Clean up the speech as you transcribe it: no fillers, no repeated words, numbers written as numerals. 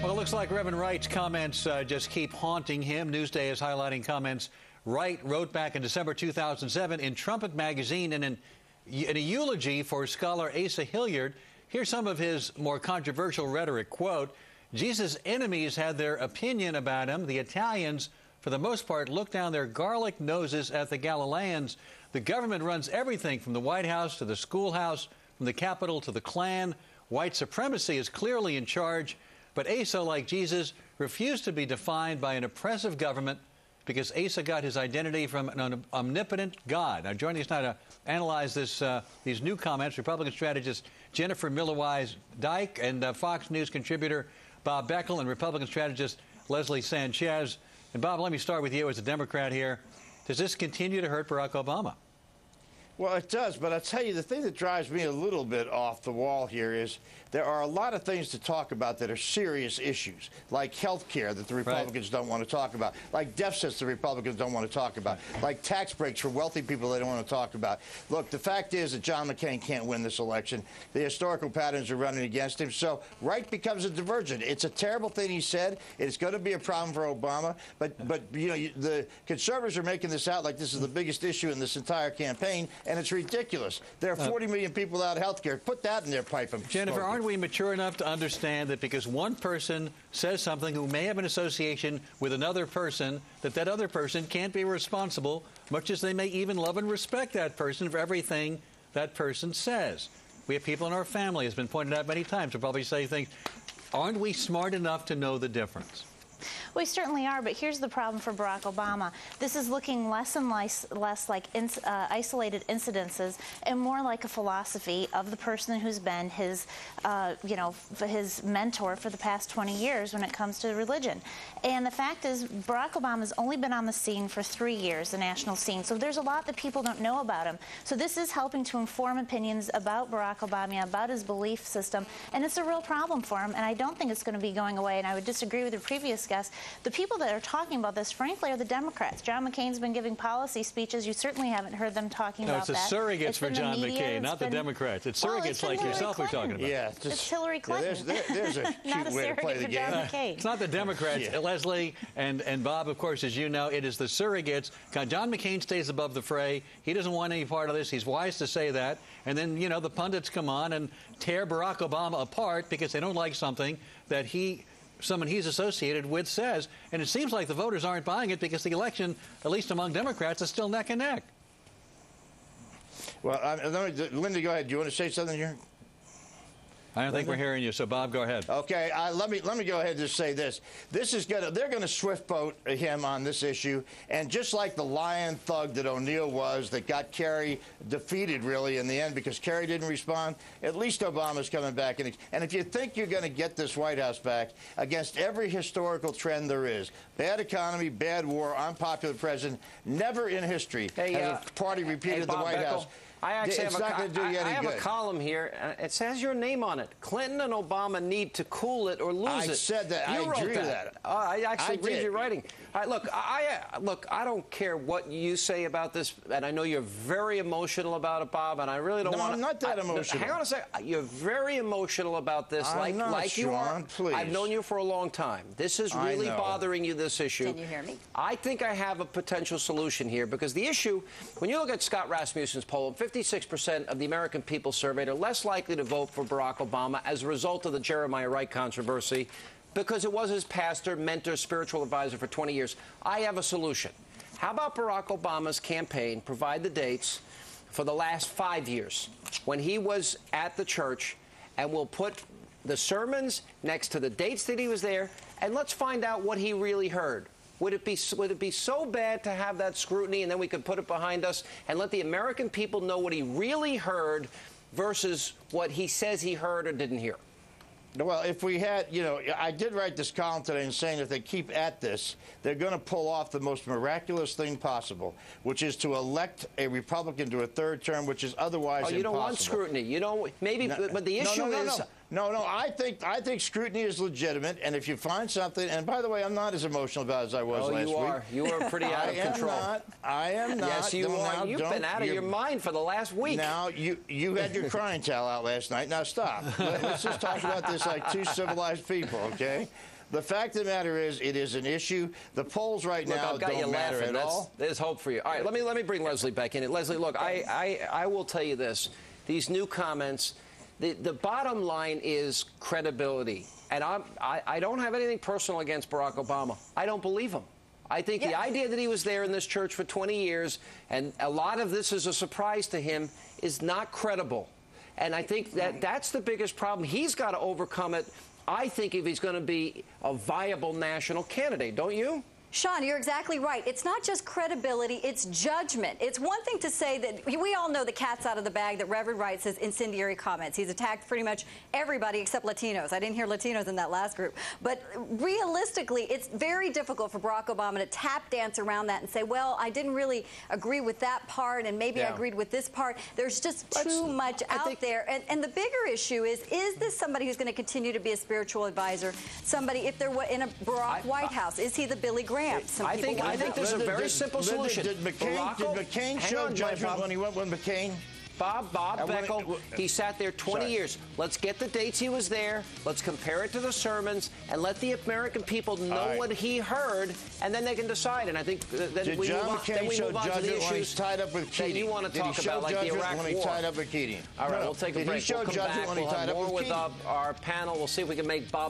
Well, it looks like Reverend Wright's comments just keep haunting him. Newsday is highlighting comments Wright wrote back in December 2007 in Trumpet magazine in a eulogy for scholar Asa Hilliard. Here's some of his more controversial rhetoric. Quote, Jesus' enemies had their opinion about him. The Italians, for the most part, look down their garlic noses at the Galileans. The government runs everything from the White House to the schoolhouse, from the Capitol to the Klan. White supremacy is clearly in charge. But Asa, like Jesus, refused to be defined by an oppressive government because Asa got his identity from an omnipotent God. Now, joining us now to analyze these new comments, Republican strategist Jennifer Miller-Wise-Dyke and Fox News contributor Bob Beckel and Republican strategist Leslie Sanchez. And, Bob, let me start with you as a Democrat here. Does this continue to hurt Barack Obama? Well, it does, but I'll tell you, the thing that drives me a little bit off the wall here is there are a lot of things to talk about that are serious issues, like health care that the Republicans don't want to talk about, like deficits the Republicans don't want to talk about, like tax breaks for wealthy people they don't want to talk about. Look, the fact is that John McCain can't win this election. The historical patterns are running against him, so Wright becomes a divergent. It's a terrible thing he said. It's going to be a problem for Obama, but you know, the conservatives are making this out like this is the biggest issue in this entire campaign, and it's ridiculous. There are 40 million people without health care. Put that in their pipe and Jennifer, smoke it. aren't we mature enough to understand that because one person says something who may have an association with another person, that other person can't be responsible, much as they may even love and respect that person for everything that person says? We have people in our family, has been pointed out many times, who probably say things. Aren't we smart enough to know the difference? We certainly are, but here's the problem for Barack Obama. This is looking less and less like isolated incidences and more like a philosophy of the person who's been his, his mentor for the past 20 years when it comes to religion. And the fact is, Barack Obama's only been on the scene for 3 years, the national scene, so there's a lot that people don't know about him. So this is helping to inform opinions about Barack Obama, about his belief system, and it's a real problem for him, and I don't think it's going to be going away, and I would disagree with the previous guest. The people that are talking about this, frankly, are the Democrats. John McCain's been giving policy speeches. You certainly haven't heard them talking about that. No, it's the surrogates for John McCain, not the Democrats. It's surrogates like yourself we're talking about. Yeah, it's Hillary Clinton. There's a cute way to play the game. It's not the Democrats. Yeah. Leslie and Bob, of course, as you know, it is the surrogates. John McCain stays above the fray. He doesn't want any part of this. He's wise to say that. And then, you know, the pundits come on and tear Barack Obama apart because they don't like something that someone he's associated with says. And it seems like the voters aren't buying it because the election, at least among Democrats, is still neck and neck. Well, Linda, go ahead. Do you want to say something here? I don't think we're hearing you, so Bob, go ahead. Okay, let me go ahead and just say this. They're gonna swift boat him on this issue, and just like the lion thug that O'Neill was, that got Kerry defeated really in the end because Kerry didn't respond. At least Obama's coming back, and if you think you're going to get this White House back against every historical trend there is, bad economy, bad war, unpopular president, never in history has a party repeated the White House. I actually have a column here. It says your name on it. Clinton and Obama need to cool it or lose it. I said that. You I agree with that. I actually read your writing. Look, I don't care what you say about this, and I know you're very emotional about it, Bob, and I really don't want to. I'm not that emotional. Hang on a second. You're very emotional about this, I'm not, like you Sean, are. please. I've known you for a long time. This is really bothering you, this issue. Can you hear me? I think I have a potential solution here, because the issue, when you look at Scott Rasmussen's poll, 56% of the American people surveyed are less likely to vote for Barack Obama as a result of the Jeremiah Wright controversy, because it was his pastor, mentor, spiritual advisor for 20 years. I have a solution. How about Barack Obama's campaign provide the dates for the last 5 years when he was at the church, and we'll put the sermons next to the dates that he was there, and let's find out what he really heard. Would it be so bad to have that scrutiny, and then we could put it behind us and let the American people know what he really heard versus what he says he heard or didn't hear? Well, if we had, I did write this column today and saying if they keep at this, they're going to pull off the most miraculous thing possible, which is to elect a Republican to a third term, which is otherwise impossible. You don't want scrutiny. You don't. Maybe, but the issue is. No, I think scrutiny is legitimate, and if you find something, and by the way, I'm not as emotional about it as I was last week. You are pretty out of control. I am not. Yes, you are. You've been out of your mind for the last week. Now, you had your crying towel out last night. Now, stop. Let's just talk about this like two civilized people, okay? The fact of the matter is, it is an issue. The polls right now don't matter at all. There's hope for you. All right, let me bring Leslie back in. Leslie, look, I will tell you this. These new comments, the bottom line is credibility. And I don't have anything personal against Barack Obama. I don't believe him. I think the idea that he was there in this church for 20 years, and a lot of this is a surprise to him, is not credible. And I think that's the biggest problem. He's got to overcome it, I think, if he's going to be a viable national candidate, don't you? Sean, you're exactly right. It's not just credibility, it's judgment. It's one thing to say that we all know the cat's out of the bag, that Reverend Wright says incendiary comments. He's attacked pretty much everybody except Latinos. I didn't hear Latinos in that last group. But realistically, it's very difficult for Barack Obama to tap dance around that and say, well, I didn't really agree with that part, and maybe I agreed with this part. There's just too much out there. And the bigger issue is this somebody who's going to continue to be a spiritual advisor? Somebody, if there were in a Barack White House, is he the Billy Graham? I think there's a very simple solution. Did McCain show judgment when he went with McCain? Bob Beckel, he sat there 20 years. Let's get the dates he was there. Let's compare it to the sermons and let the American people know what he heard, and then they can decide. And I think then we move on to the issues tied up with Keating. that you want to talk about, like the Iraq when he War. tied up with Keating? All right, we'll take a break. Did he show judgment when he tied up with Keating? We'll come back. We'll have more with our panel. We'll see if we can make Bob